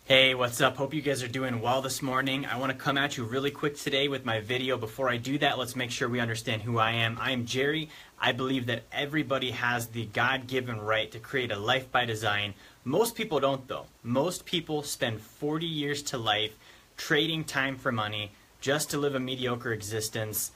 Hey, what's up? Hope you guys are doing well this morning. I want to come at you really quick today with my video. Before I do that, let's make sure we understand who I am. I am Jerry. I believe that everybody has the God-given right to create a life by design. Most people don't, though. Most people spend 40 years to life trading time for money just to live a mediocre existence,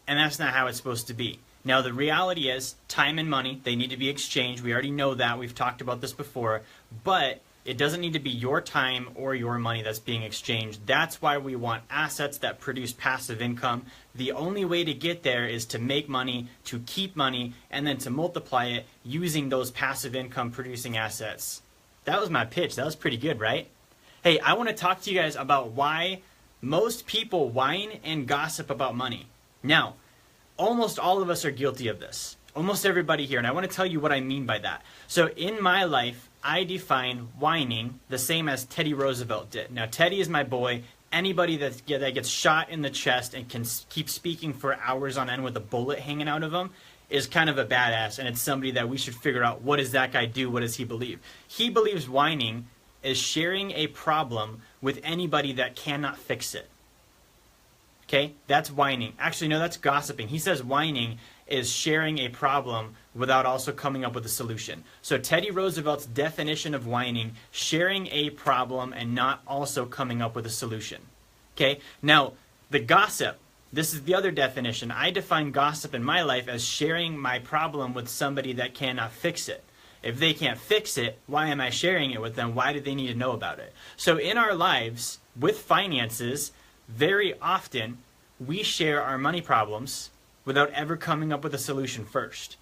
and that's not how it's supposed to be. Now, the reality is time and money, they need to be exchanged. We already know that. We've talked about this before, but it doesn't need to be your time or your money that's being exchanged. That's why we want assets that produce passive income. The only way to get there is to make money, to keep money, and then to multiply it using those passive income producing assets. That was my pitch. That was pretty good, right? Hey, I want to talk to you guys about why most people whine and gossip about money. Now, almost all of us are guilty of this. Almost everybody here, and I want to tell you what I mean by that. So in my life, I define whining the same as Teddy Roosevelt did. Now, Teddy is my boy. Anybody that gets shot in the chest and can keep speaking for hours on end with a bullet hanging out of him is kind of a badass, and it's somebody that we should figure out, what does that guy do? What does he believe? He believes whining is sharing a problem with anybody that cannot fix it. Okay, that's whining. Actually, no, that's gossiping. He says whining is sharing a problem without also coming up with a solution. So Teddy Roosevelt's definition of whining, sharing a problem and not also coming up with a solution. Okay, now the gossip, this is the other definition. I define gossip in my life as sharing my problem with somebody that cannot fix it. If they can't fix it, why am I sharing it with them? Why do they need to know about it? So in our lives, with finances, very often we share our money problems without ever coming up with a solution first.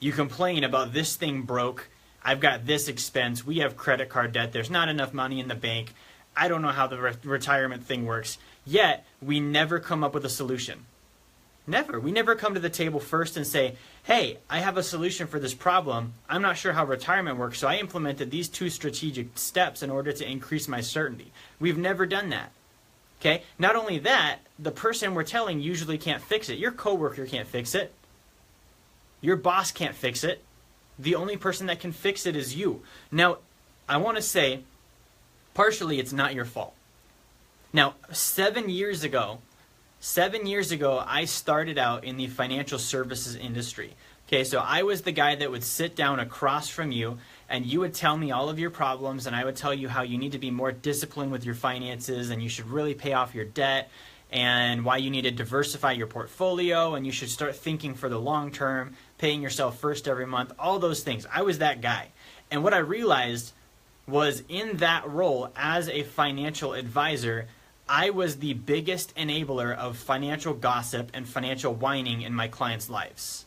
You complain about this thing broke, I've got this expense, we have credit card debt, there's not enough money in the bank, I don't know how the retirement thing works, yet we never come up with a solution. Never. We never come to the table first and say, hey, I have a solution for this problem, I'm not sure how retirement works, so I implemented these 2 strategic steps in order to increase my certainty. We've never done that. Okay? Not only that, the person we're telling usually can't fix it. Your coworker can't fix it. Your boss can't fix it. The only person that can fix it is you. Now, I want to say, partially it's not your fault. Now, 7 years ago, I started out in the financial services industry. Okay, so I was the guy that would sit down across from you and you would tell me all of your problems and I would tell you how you need to be more disciplined with your finances and you should really pay off your debt and why you need to diversify your portfolio and you should start thinking for the long term, paying yourself first every month, all those things. I was that guy. And what I realized was in that role as a financial advisor, I was the biggest enabler of financial gossip and financial whining in my clients' lives.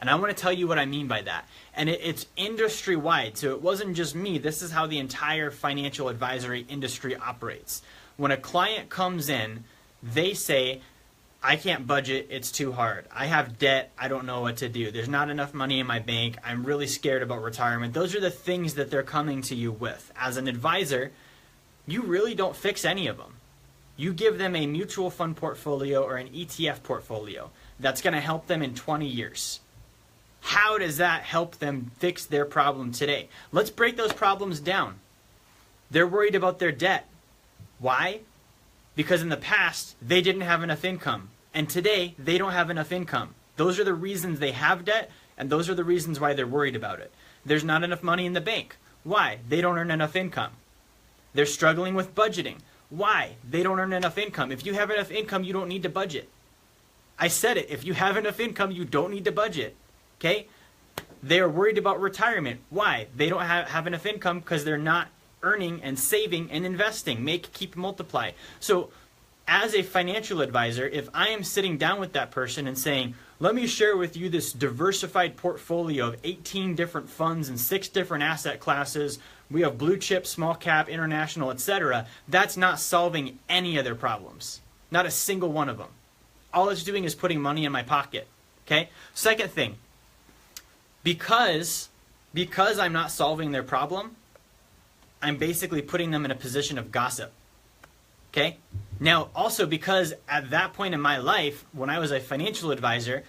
And I want to tell you what I mean by that. And it's industry-wide, so it wasn't just me. This is how the entire financial advisory industry operates. When a client comes in, they say, I can't budget, it's too hard. I have debt, I don't know what to do. There's not enough money in my bank, I'm really scared about retirement. Those are the things that they're coming to you with. As an advisor, you really don't fix any of them. You give them a mutual fund portfolio or an ETF portfolio that's going to help them in 20 years. How does that help them fix their problem today? Let's break those problems down. They're worried about their debt. Why? Because in the past, they didn't have enough income. And today, they don't have enough income. Those are the reasons they have debt, and those are the reasons why they're worried about it. There's not enough money in the bank. Why? They don't earn enough income. They're struggling with budgeting. Why? They don't earn enough income. If you have enough income, you don't need to budget. I said it. If you have enough income, you don't need to budget. Okay? They're worried about retirement. Why? They don't have enough income because they're not earning and saving and investing. Make, keep, multiply. So as a financial advisor, if I am sitting down with that person and saying, let me share with you this diversified portfolio of 18 different funds and 6 different asset classes, we have blue chip, small cap, international, etc., that's not solving any of their problems. Not a single one of them. All it's doing is putting money in my pocket. Okay? Second thing, because I'm not solving their problem, I'm basically putting them in a position of gossip. Okay? Now, also because at that point in my life, when I was a financial advisor,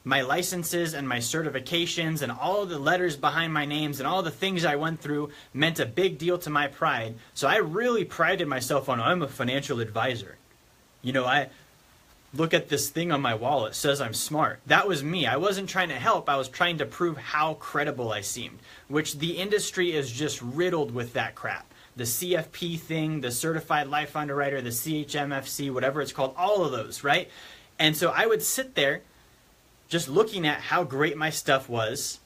my licenses and my certifications and all the letters behind my names and all the things I went through meant a big deal to my pride. So I really prided myself on, I'm a financial advisor. You know, I look at this thing on my wall, it says I'm smart. That was me. I wasn't trying to help. I was trying to prove how credible I seemed, which the industry is just riddled with that crap. The CFP thing, the Certified Life Underwriter, the CHMFC, whatever it's called, all of those, right? And so I would sit there just looking at how great my stuff was.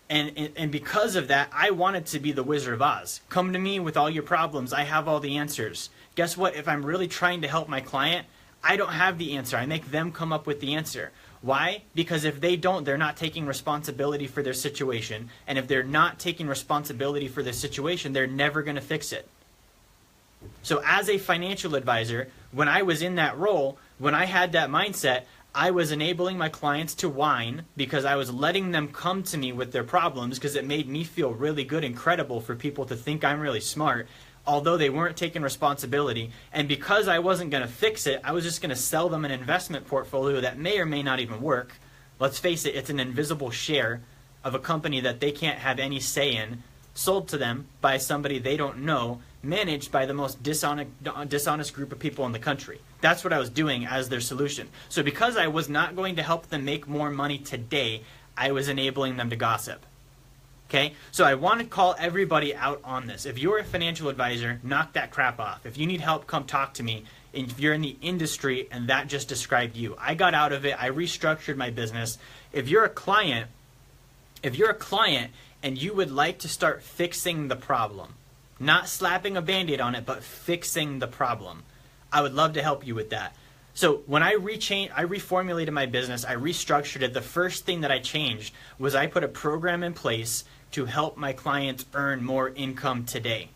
And because of that, I wanted to be the Wizard of Oz. Come to me with all your problems. I have all the answers. Guess what? If I'm really trying to help my client, I don't have the answer. I make them come up with the answer. Why? Because if they don't, they're not taking responsibility for their situation. And if they're not taking responsibility for their situation, they're never going to fix it. So as a financial advisor, when I was in that role, when I had that mindset, I was enabling my clients to whine because I was letting them come to me with their problems because it made me feel really good and credible for people to think I'm really smart, although they weren't taking responsibility. And because I wasn't going to fix it, I was just going to sell them an investment portfolio that may or may not even work. Let's face it, it's an invisible share of a company that they can't have any say in, sold to them by somebody they don't know, managed by the most dishonest group of people in the country. That's what I was doing as their solution. So because I was not going to help them make more money today, I was enabling them to gossip. Okay, so I want to call everybody out on this. If you're a financial advisor, knock that crap off. If you need help, come talk to me. If you're in the industry and that just described you, I got out of it. I restructured my business. If you're a client and you would like to start fixing the problem, not slapping a Band-Aid on it, but fixing the problem, I would love to help you with that. So when I reformulated my business, I restructured it. The first thing that I changed was I put a program in place to help my clients earn more income today.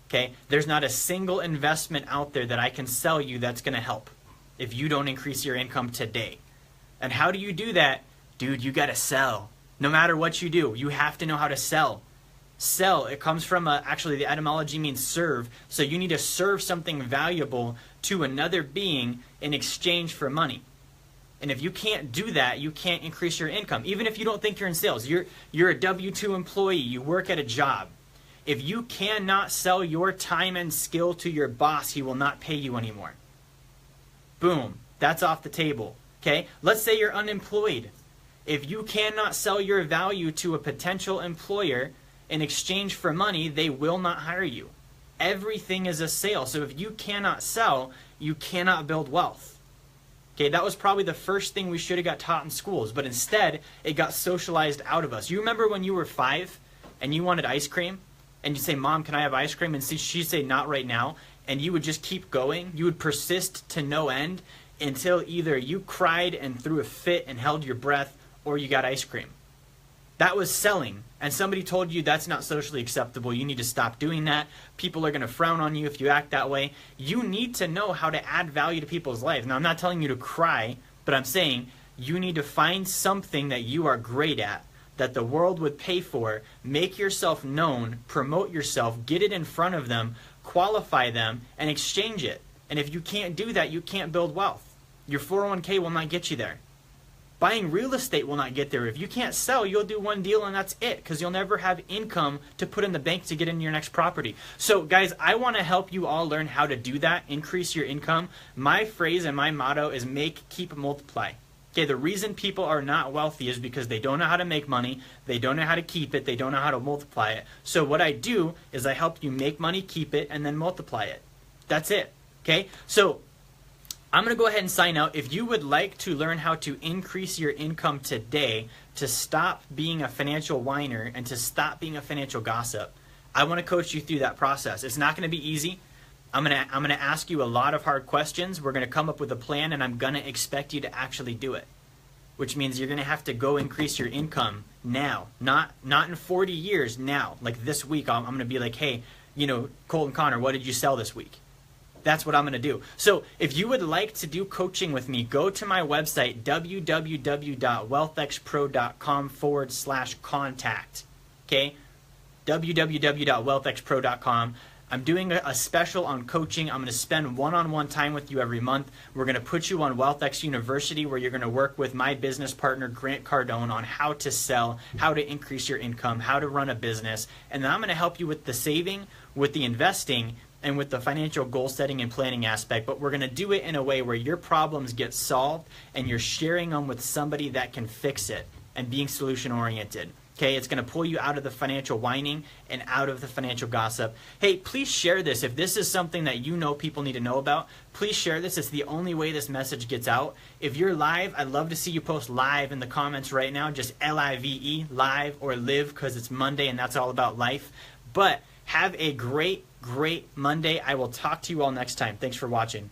Okay? There's not a single investment out there that I can sell you that's going to help if you don't increase your income today. And how do you do that? Dude, you got to sell. No matter what you do, you have to know how to sell. Sell, it comes from actually the etymology means serve. So you need to serve something valuable to another being in exchange for money. And if you can't do that, you can't increase your income. Even if you don't think you're in sales, you're a W-2 employee, you work at a job. If you cannot sell your time and skill to your boss, he will not pay you anymore. Boom, that's off the table. Okay? Let's say you're unemployed. If you cannot sell your value to a potential employer in exchange for money, they will not hire you. Everything is a sale. So if you cannot sell, you cannot build wealth. Okay, that was probably the first thing we should have got taught in schools, but instead it got socialized out of us. You remember when you were 5 and you wanted ice cream and you say, "Mom, can I have ice cream?" And she'd say, "Not right now." And you would just keep going. You would persist to no end until either you cried and threw a fit and held your breath or you got ice cream. That was selling. And somebody told you that's not socially acceptable. You need to stop doing that. People are going to frown on you if you act that way. You need to know how to add value to people's lives. Now, I'm not telling you to cry, but I'm saying you need to find something that you are great at, that the world would pay for. Make yourself known, promote yourself, get it in front of them, qualify them, and exchange it. And if you can't do that, you can't build wealth. Your 401k will not get you there. Buying real estate will not get there. If you can't sell, you'll do one deal and that's it, because you'll never have income to put in the bank to get into your next property. So guys, I want to help you all learn how to do that, increase your income. My phrase and my motto is make, keep, multiply. Okay, the reason people are not wealthy is because they don't know how to make money, they don't know how to keep it, they don't know how to multiply it. So what I do is I help you make money, keep it, and then multiply it. That's it. Okay, so I'm going to go ahead and sign out. If you would like to learn how to increase your income today, to stop being a financial whiner and to stop being a financial gossip, I want to coach you through that process. It's not going to be easy. I'm going to ask you a lot of hard questions. We're going to come up with a plan, and I'm going to expect you to actually do it, which means you're going to have to go increase your income now, not in 40 years, now. Like this week, I'm going to be like, "Hey, Colton Connor, what did you sell this week?" That's what I'm going to do. So if you would like to do coaching with me, go to my website, www.wealthxpro.com/contact. Okay? www.wealthxpro.com. I'm doing a special on coaching. I'm going to spend one-on-one time with you every month. We're going to put you on WealthX University, where you're going to work with my business partner, Cardone, on how to sell, how to increase your income, how to run a business. And then I'm going to help you with the saving, with the investing, and with the financial goal setting and planning aspect. But we're going to do it in a way where your problems get solved and you're sharing them with somebody that can fix it and being solution oriented. Okay, it's going to pull you out of the financial whining and out of the financial gossip. Hey, please share this. If this is something that you know people need to know about, please share this. It's the only way this message gets out. If you're live, I'd love to see you post live in the comments right now. Just LIVE, live, or live, because it's Monday and that's all about life. But have a great Monday. I will talk to you all next time. Thanks for watching.